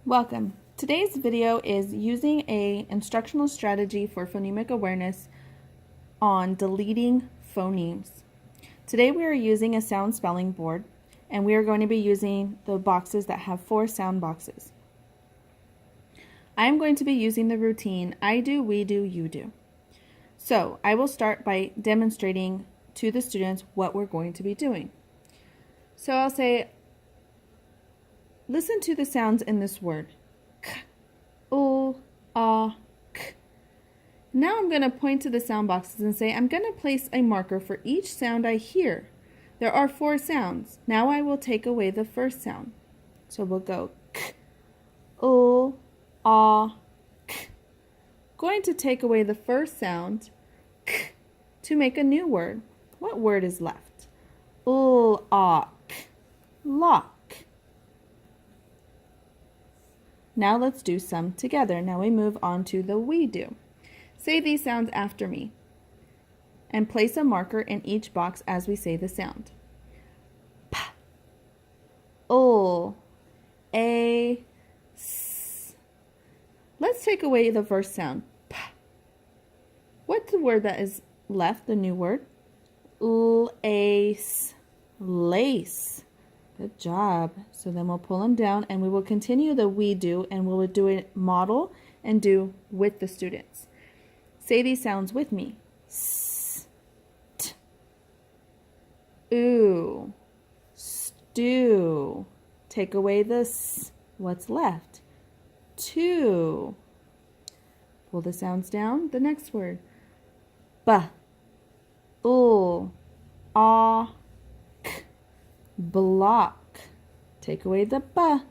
Welcome. Today's video is using an instructional strategy for phonemic awareness on deleting phonemes. Today we are using a sound spelling board, and we are going to be using the boxes that have 4 sound boxes. I am going to be using the routine I do, we do, you do. So I will start by demonstrating to the students what we're going to be doing. So I'll say, listen to the sounds in this word. K, u, a, k. Now I'm going to point to the sound boxes and say, I'm going to place a marker for each sound I hear. There are 4 sounds. Now I will take away the first sound. So we'll go k, u, a, k. Going to take away the first sound, k, to make a new word. What word is left? U, a, k, lock. Now let's do some together. Now we move on to the we do. Say these sounds after me and place a marker in each box as we say the sound. P, ul, a, s. Let's take away the first sound. P. What's the word that is left, the new word? Lace. Lace. Good job. So then we'll pull them down and we will continue the we do, and we'll do it model and do with the students. Say these sounds with me. S, t, oo, stew. Take away the s. What's left? Two. Pull the sounds down. The next word. B, ul, a, k. Block. Take away the b.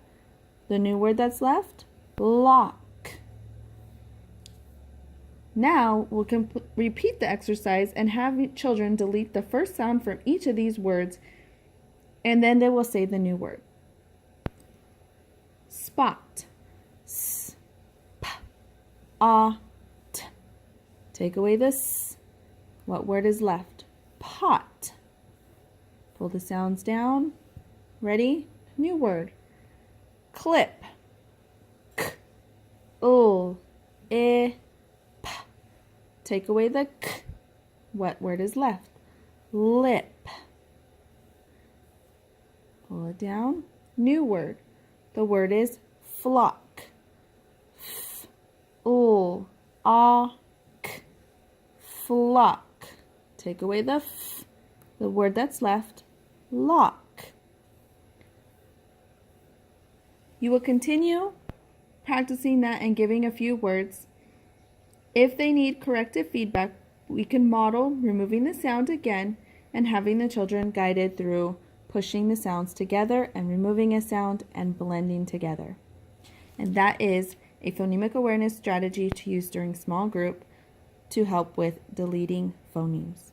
The new word that's left, lock. Now we'll repeat the exercise and have children delete the first sound from each of these words, and then they will say the new word. Spot. S, p, a, t. Take away the s. What word is left? Pot. Pull the sounds down. Ready? New word. Clip. K, ul, I, p. Take away the k. What word is left? Lip. Pull it down. New word. The word is flock. F, ul, a, k. Flock. Take away the f. The word that's left, lock. You will continue practicing that and giving a few words. If they need corrective feedback, we can model removing the sound again and having the children guided through pushing the sounds together and removing a sound and blending together. And that is a phonemic awareness strategy to use during small group to help with deleting phonemes.